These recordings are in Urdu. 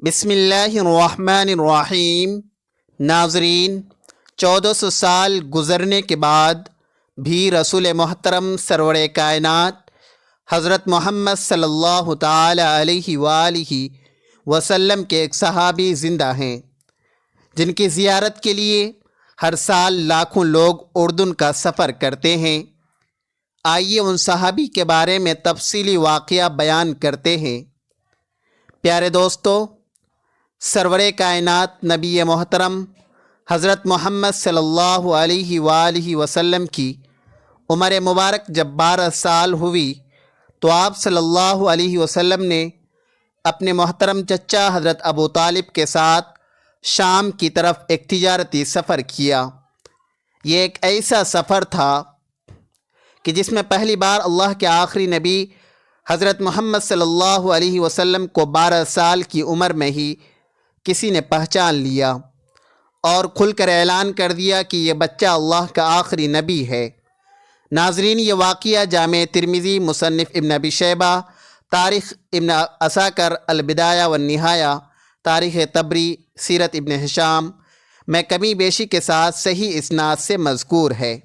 بسم اللہ الرحمن الرحیم۔ ناظرین، 1400 سال گزرنے کے بعد بھی رسول محترم سرور کائنات حضرت محمد صلی اللہ تعالی علیہ وآلہ وسلم کے ایک صحابی زندہ ہیں جن کی زیارت کے لیے ہر سال لاکھوں لوگ اردن کا سفر کرتے ہیں۔ آئیے ان صحابی کے بارے میں تفصیلی واقعہ بیان کرتے ہیں۔ پیارے دوستو، سرور کائنات نبی محترم حضرت محمد صلی اللہ علیہ وآلہ وسلم کی عمر مبارک جب 12 سال ہوئی تو آپ صلی اللہ علیہ وسلم نے اپنے محترم چچا حضرت ابو طالب کے ساتھ شام کی طرف ایک تجارتی سفر کیا۔ یہ ایک ایسا سفر تھا کہ جس میں پہلی بار اللہ کے آخری نبی حضرت محمد صلی اللہ علیہ وسلم کو 12 سال کی عمر میں ہی کسی نے پہچان لیا اور کھل کر اعلان کر دیا کہ یہ بچہ اللہ کا آخری نبی ہے۔ ناظرین، یہ واقعہ جامع ترمذی، مصنف ابن ابی شیبہ، تاریخ ابن عساکر، البدایہ والنہایہ، تاریخ طبری، سیرت ابن ہشام میں کمی بیشی کے ساتھ صحیح اسناد سے مذکور ہے۔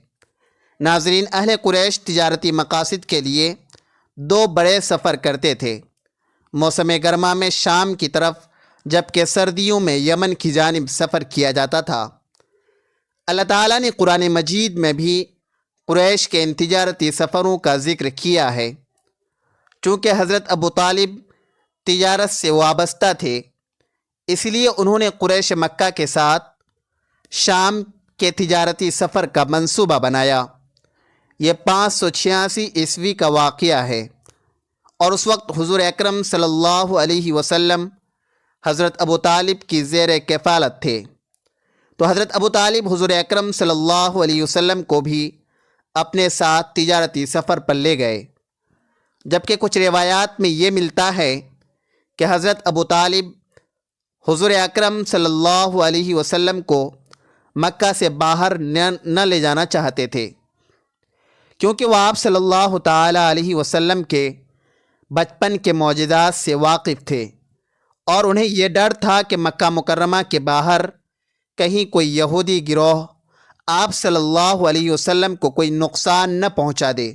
ناظرین، اہل قریش تجارتی مقاصد کے لیے 2 بڑے سفر کرتے تھے۔ موسم گرما میں شام کی طرف، جبکہ سردیوں میں یمن کی جانب سفر کیا جاتا تھا۔ اللہ تعالیٰ نے قرآن مجید میں بھی قریش کے ان تجارتی سفروں کا ذکر کیا ہے۔ چونکہ حضرت ابو طالب تجارت سے وابستہ تھے، اس لیے انہوں نے قریش مکہ کے ساتھ شام کے تجارتی سفر کا منصوبہ بنایا۔ یہ 586 عیسوی کا واقعہ ہے اور اس وقت حضور اکرم صلی اللہ علیہ وسلم حضرت ابو طالب کی زیر کفالت تھے، تو حضرت ابو طالب حضور اکرم صلی اللہ علیہ وسلم کو بھی اپنے ساتھ تجارتی سفر پر لے گئے۔ جبکہ کچھ روایات میں یہ ملتا ہے کہ حضرت ابو طالب حضور اکرم صلی اللہ علیہ وسلم کو مکہ سے باہر نہ لے جانا چاہتے تھے، کیونکہ وہ آپ صلی اللہ تعالی علیہ وسلم کے بچپن کے معجزات سے واقف تھے اور انہیں یہ ڈر تھا کہ مکہ مکرمہ کے باہر کہیں کوئی یہودی گروہ آپ صلی اللہ علیہ وسلم کو کوئی نقصان نہ پہنچا دے،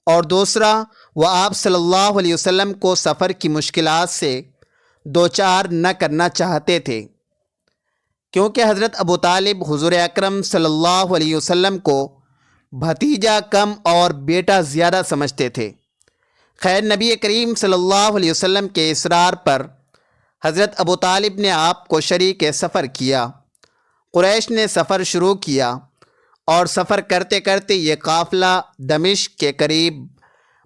اور دوسرا، وہ آپ صلی اللہ علیہ وسلم کو سفر کی مشکلات سے دوچار نہ کرنا چاہتے تھے، کیونکہ حضرت ابو طالب حضور اکرم صلی اللہ علیہ وسلم کو بھتیجا کم اور بیٹا زیادہ سمجھتے تھے۔ خیر، نبی کریم صلی اللہ علیہ وسلم کے اصرار پر حضرت ابو طالب نے آپ کو شریک سفر کیا۔ قریش نے سفر شروع کیا اور سفر کرتے کرتے یہ قافلہ دمشق کے قریب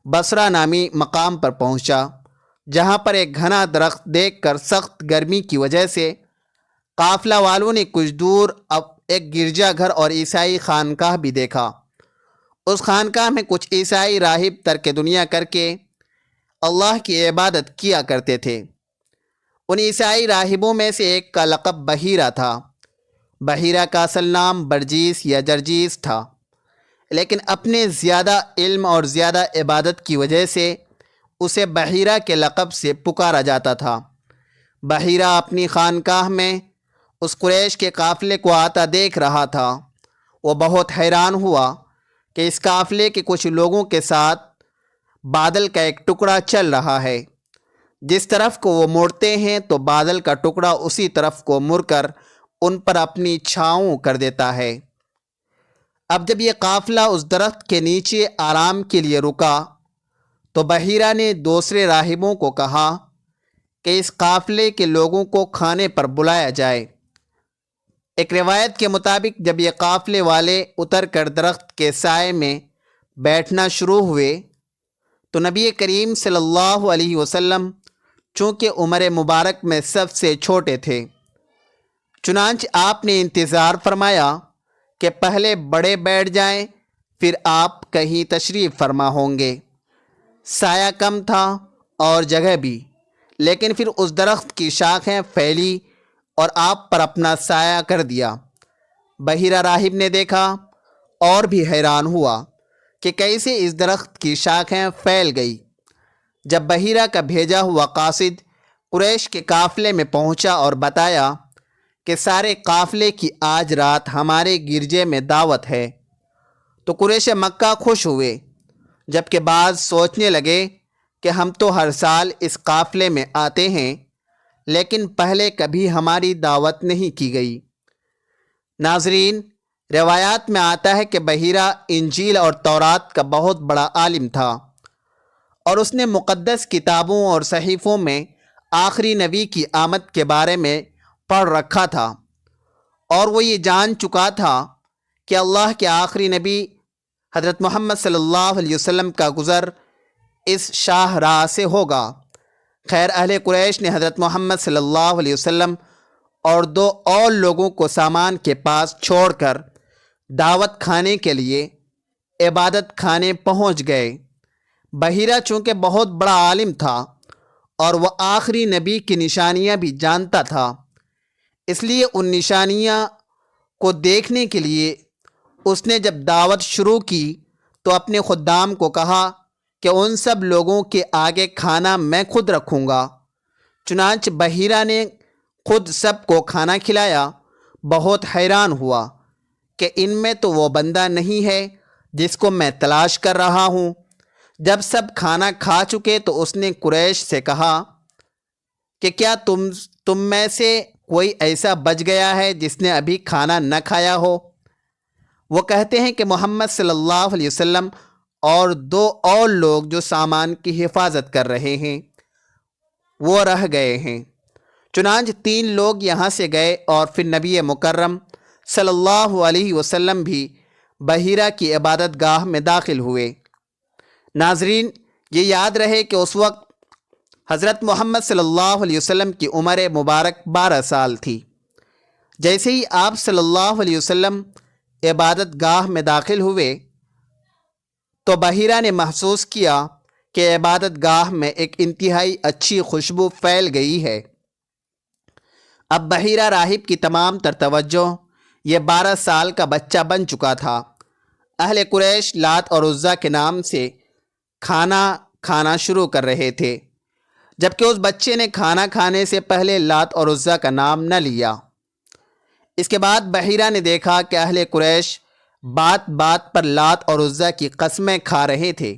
بصرہ نامی مقام پر پہنچا، جہاں پر ایک گھنا درخت دیکھ کر سخت گرمی کی وجہ سے قافلہ والوں نے کچھ دور اب ایک گرجا گھر اور عیسائی خانقاہ بھی دیکھا۔ اس خانقاہ میں کچھ عیسائی راہب ترک دنیا کر کے اللہ کی عبادت کیا کرتے تھے۔ ان عیسائی راہبوں میں سے ایک کا لقب بحیرہ تھا۔ بحیرہ کا اصل نام برجیس یا جرجیس تھا، لیکن اپنے زیادہ علم اور زیادہ عبادت کی وجہ سے اسے بحیرہ کے لقب سے پکارا جاتا تھا۔ بحیرہ اپنی خانقاہ میں اس قریش کے قافلے کو آتا دیکھ رہا تھا۔ وہ بہت حیران ہوا کہ اس قافلے کے کچھ لوگوں کے ساتھ بادل کا ایک ٹکڑا چل رہا ہے۔ جس طرف کو وہ مڑتے ہیں تو بادل کا ٹکڑا اسی طرف کو مڑ کر ان پر اپنی چھاؤں کر دیتا ہے۔ اب جب یہ قافلہ اس درخت کے نیچے آرام کے لیے رکا تو بحیرہ نے دوسرے راہبوں کو کہا کہ اس قافلے کے لوگوں کو کھانے پر بلایا جائے۔ ایک روایت کے مطابق جب یہ قافلے والے اتر کر درخت کے سائے میں بیٹھنا شروع ہوئے تو نبی کریم صلی اللہ علیہ وسلم چونکہ عمر مبارک میں سب سے چھوٹے تھے، چنانچہ آپ نے انتظار فرمایا کہ پہلے بڑے بیٹھ جائیں، پھر آپ کہیں تشریف فرما ہوں گے۔ سایہ کم تھا اور جگہ بھی، لیکن پھر اس درخت کی شاخیں پھیلی اور آپ پر اپنا سایہ کر دیا۔ بحیرہ راہب نے دیکھا اور بھی حیران ہوا کہ کیسے اس درخت کی شاخیں پھیل گئی۔ جب بحیرہ کا بھیجا ہوا قاصد قریش کے قافلے میں پہنچا اور بتایا کہ سارے قافلے کی آج رات ہمارے گرجے میں دعوت ہے۔ تو قریش مکہ خوش ہوئے، جبکہ بعض سوچنے لگے کہ ہم تو ہر سال اس قافلے میں آتے ہیں، لیکن پہلے کبھی ہماری دعوت نہیں کی گئی۔ ناظرین، روایات میں آتا ہے کہ بحیرہ انجیل اور تورات کا بہت بڑا عالم تھا، اور اس نے مقدس کتابوں اور صحیفوں میں آخری نبی کی آمد کے بارے میں پڑھ رکھا تھا، اور وہ یہ جان چکا تھا کہ اللہ کے آخری نبی حضرت محمد صلی اللہ علیہ وسلم کا گزر اس شاہ راہ سے ہوگا۔ خیر، اہل قریش نے حضرت محمد صلی اللہ علیہ وسلم اور 2 اور لوگوں کو سامان کے پاس چھوڑ کر دعوت کھانے کے لیے عبادت خانے پہنچ گئے۔ بحیرہ چونکہ بہت بڑا عالم تھا اور وہ آخری نبی کی نشانیاں بھی جانتا تھا، اس لیے ان نشانیاں کو دیکھنے کے لیے اس نے جب دعوت شروع کی تو اپنے خدام کو کہا کہ ان سب لوگوں کے آگے کھانا میں خود رکھوں گا۔ چنانچہ بحیرہ نے خود سب کو کھانا کھلایا۔ بہت حیران ہوا کہ ان میں تو وہ بندہ نہیں ہے جس کو میں تلاش کر رہا ہوں۔ جب سب کھانا کھا چکے تو اس نے قریش سے کہا کہ کیا تم میں سے کوئی ایسا بچ گیا ہے جس نے ابھی کھانا نہ کھایا ہو؟ وہ کہتے ہیں کہ محمد صلی اللہ علیہ وسلم اور 2 اور لوگ جو سامان کی حفاظت کر رہے ہیں وہ رہ گئے ہیں۔ چنانچہ 3 لوگ یہاں سے گئے اور پھر نبی مکرم صلی اللہ علیہ وسلم بھی بحیرہ کی عبادت گاہ میں داخل ہوئے۔ ناظرین، یہ یاد رہے کہ اس وقت حضرت محمد صلی اللہ علیہ وسلم کی عمر مبارک 12 سال تھی۔ جیسے ہی آپ صلی اللہ علیہ وسلم عبادت گاہ میں داخل ہوئے تو بحیرہ نے محسوس کیا کہ عبادت گاہ میں ایک انتہائی اچھی خوشبو پھیل گئی ہے۔ اب بحیرہ راہب کی تمام تر توجہ یہ 12 سال کا بچہ بن چکا تھا۔ اہل قریش لات اور عزیٰ کے نام سے کھانا کھانا شروع کر رہے تھے، جبکہ اس بچے نے کھانا کھانے سے پہلے لات اور عزیٰ کا نام نہ لیا۔ اس کے بعد بحیرہ نے دیکھا کہ اہل قریش بات بات پر لات اور عزیٰ کی قسمیں کھا رہے تھے،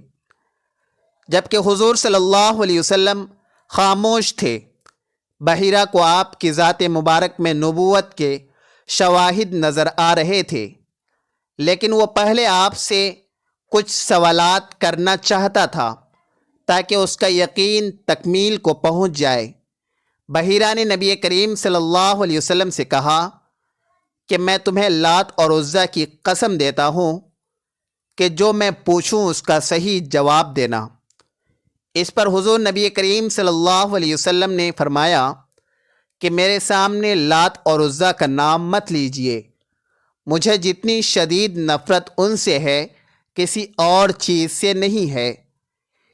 جبکہ حضور صلی اللہ علیہ وسلم خاموش تھے۔ بحیرہ کو آپ کی ذات مبارک میں نبوت کے شواہد نظر آ رہے تھے، لیکن وہ پہلے آپ سے کچھ سوالات کرنا چاہتا تھا تاکہ اس کا یقین تکمیل کو پہنچ جائے۔ بحیرہ نے نبی کریم صلی اللہ علیہ وسلم سے کہا کہ میں تمہیں لات اور عزیٰ کی قسم دیتا ہوں کہ جو میں پوچھوں اس کا صحیح جواب دینا۔ اس پر حضور نبی کریم صلی اللہ علیہ وسلم نے فرمایا کہ میرے سامنے لات اور عزیٰ کا نام مت لیجئے، مجھے جتنی شدید نفرت ان سے ہے کسی اور چیز سے نہیں ہے۔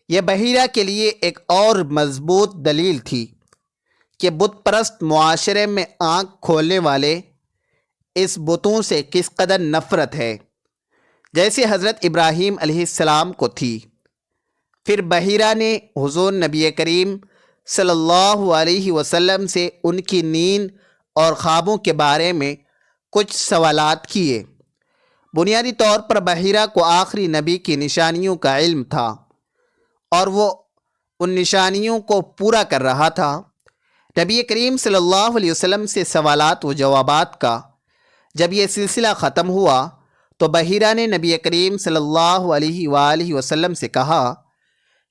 یہ بحیرہ کے لیے ایک اور مضبوط دلیل تھی کہ بت پرست معاشرے میں آنکھ کھولنے والے اس بتوں سے کس قدر نفرت ہے، جیسے حضرت ابراہیم علیہ السلام کو تھی۔ پھر بحیرہ نے حضور نبی کریم صلی اللہ علیہ وسلم سے ان کی نیند اور خوابوں کے بارے میں کچھ سوالات کیے۔ بنیادی طور پر بحیرہ کو آخری نبی کی نشانیوں کا علم تھا اور وہ ان نشانیوں کو پورا کر رہا تھا۔ نبی کریم صلی اللہ علیہ وسلم سے سوالات و جوابات کا جب یہ سلسلہ ختم ہوا تو بحیرہ نے نبی کریم صلی اللہ علیہ وآلہ وسلم سے کہا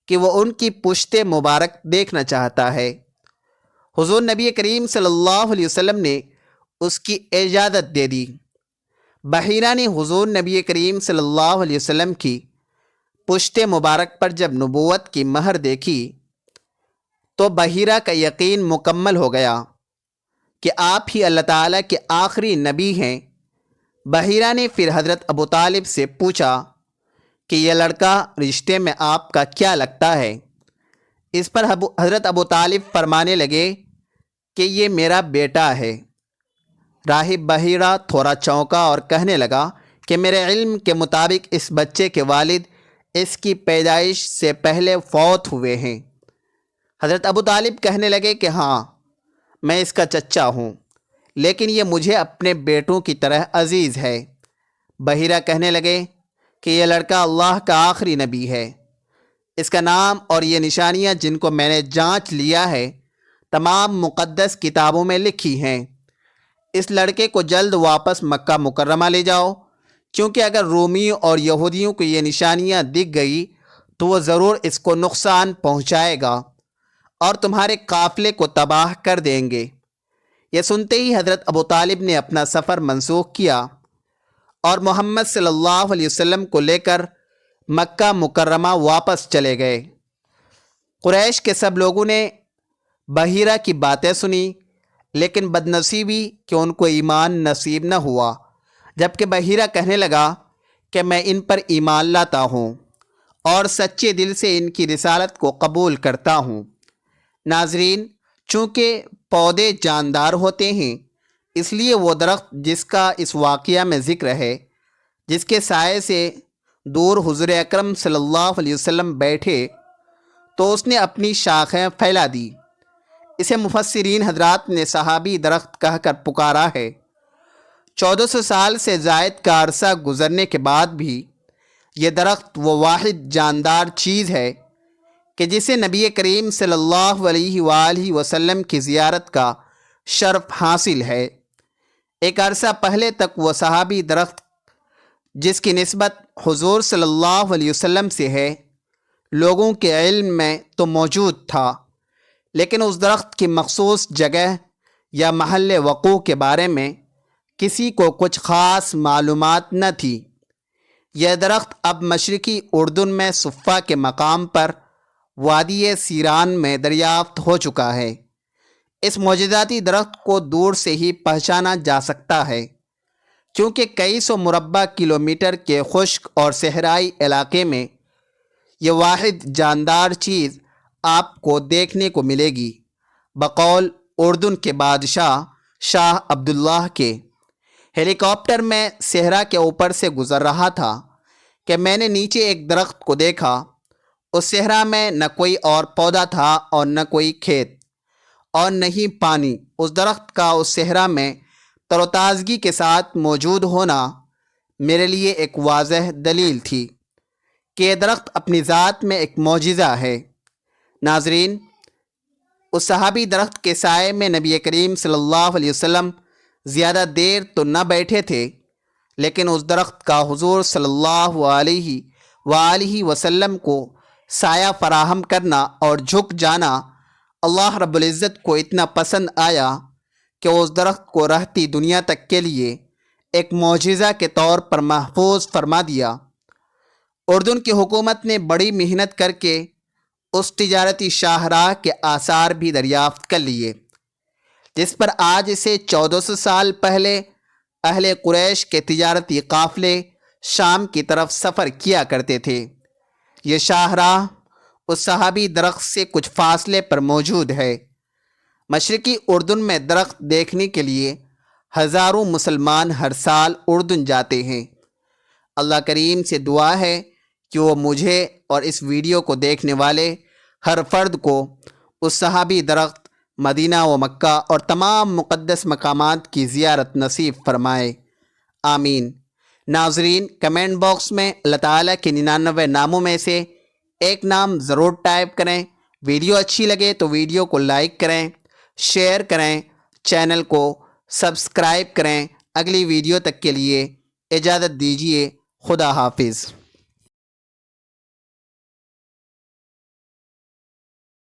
کہ وہ ان کی پشت مبارک دیکھنا چاہتا ہے۔ حضور نبی کریم صلی اللہ علیہ وسلم نے اس کی اجازت دے دی۔ بحیرہ نے حضور نبی کریم صلی اللہ علیہ وسلم کی پشت مبارک پر جب نبوت کی مہر دیکھی تو بحیرہ کا یقین مکمل ہو گیا کہ آپ ہی اللہ تعالیٰ کے آخری نبی ہیں۔ بحیرہ نے پھر حضرت ابو طالب سے پوچھا کہ یہ لڑکا رشتے میں آپ کا کیا لگتا ہے؟ اس پر حضرت ابو طالب فرمانے لگے کہ یہ میرا بیٹا ہے۔ راہب بحیرہ تھوڑا چونکا اور کہنے لگا کہ میرے علم کے مطابق اس بچے کے والد اس کی پیدائش سے پہلے فوت ہوئے ہیں۔ حضرت ابو طالب کہنے لگے کہ ہاں، میں اس کا چچا ہوں، لیکن یہ مجھے اپنے بیٹوں کی طرح عزیز ہے۔ بحیرہ کہنے لگے کہ یہ لڑکا اللہ کا آخری نبی ہے، اس کا نام اور یہ نشانیاں جن کو میں نے جانچ لیا ہے تمام مقدس کتابوں میں لکھی ہیں۔ اس لڑکے کو جلد واپس مکہ مکرمہ لے جاؤ، کیونکہ اگر رومیوں اور یہودیوں کو یہ نشانیاں دکھ گئی تو وہ ضرور اس کو نقصان پہنچائے گا اور تمہارے قافلے کو تباہ کر دیں گے۔ یہ سنتے ہی حضرت ابو طالب نے اپنا سفر منسوخ کیا اور محمد صلی اللہ علیہ وسلم کو لے کر مکہ مکرمہ واپس چلے گئے۔ قریش کے سب لوگوں نے بحیرہ کی باتیں سنی، لیکن بدنصیبی کہ ان کو ایمان نصیب نہ ہوا، جبکہ بحیرہ کہنے لگا کہ میں ان پر ایمان لاتا ہوں اور سچے دل سے ان کی رسالت کو قبول کرتا ہوں۔ ناظرین، چونکہ پودے جاندار ہوتے ہیں، اس لیے وہ درخت جس کا اس واقعہ میں ذکر ہے، جس کے سائے سے دور حضور اکرم صلی اللہ علیہ وسلم بیٹھے تو اس نے اپنی شاخیں پھیلا دی۔ اسے مفسرین حضرات نے صحابی درخت کہہ کر پکارا ہے۔ 1400 سال سے زائد کا عرصہ گزرنے کے بعد بھی یہ درخت وہ واحد جاندار چیز ہے کہ جسے نبی کریم صلی اللہ علیہ وآلہ وسلم کی زیارت کا شرف حاصل ہے۔ ایک عرصہ پہلے تک وہ صحابی درخت جس کی نسبت حضور صلی اللہ علیہ وسلم سے ہے لوگوں کے علم میں تو موجود تھا، لیکن اس درخت کی مخصوص جگہ یا محل وقوع کے بارے میں کسی کو کچھ خاص معلومات نہ تھی۔ یہ درخت اب مشرقی اردن میں صفا کے مقام پر وادی سیران میں دریافت ہو چکا ہے۔ اس معجزاتی درخت کو دور سے ہی پہچانا جا سکتا ہے، کیونکہ کئی سو مربع کلومیٹر کے خشک اور صحرائی علاقے میں یہ واحد جاندار چیز آپ کو دیکھنے کو ملے گی۔ بقول اردن کے بادشاہ شاہ عبداللہ کے، ہیلی کاپٹر میں صحرا کے اوپر سے گزر رہا تھا کہ میں نے نیچے ایک درخت کو دیکھا۔ اس صحرا میں نہ کوئی اور پودا تھا اور نہ کوئی کھیت اور نہ ہی پانی۔ اس درخت کا اس صحرا میں تر و تازگی کے ساتھ موجود ہونا میرے لیے ایک واضح دلیل تھی کہ یہ درخت اپنی ذات میں ایک معجزہ ہے۔ ناظرین، اس صحابی درخت کے سائے میں نبی کریم صلی اللہ علیہ وسلم زیادہ دیر تو نہ بیٹھے تھے، لیکن اس درخت کا حضور صلی اللہ علیہ وآلہ وسلم کو سایہ فراہم کرنا اور جھک جانا اللہ رب العزت کو اتنا پسند آیا کہ اس درخت کو رہتی دنیا تک کے لیے ایک معجزہ کے طور پر محفوظ فرما دیا۔ اردن کی حکومت نے بڑی محنت کر کے اس تجارتی شاہراہ کے آثار بھی دریافت کر لیے، جس پر آج سے 1400 سال پہلے اہل قریش کے تجارتی قافلے شام کی طرف سفر کیا کرتے تھے۔ یہ شاہراہ اس صحابی درخت سے کچھ فاصلے پر موجود ہے۔ مشرقی اردن میں درخت دیکھنے کے لیے ہزاروں مسلمان ہر سال اردن جاتے ہیں۔ اللہ کریم سے دعا ہے کہ وہ مجھے اور اس ویڈیو کو دیکھنے والے ہر فرد کو اس صحابی درخت، مدینہ و مکہ اور تمام مقدس مقامات کی زیارت نصیب فرمائے، آمین۔ ناظرین، کمنٹ باکس میں اللہ تعالیٰ کے 99 ناموں میں سے ایک نام ضرور ٹائپ کریں۔ ویڈیو اچھی لگے تو ویڈیو کو لائک کریں، شیئر کریں، چینل کو سبسکرائب کریں۔ اگلی ویڈیو تک کے لیے اجازت دیجیے، خدا حافظ۔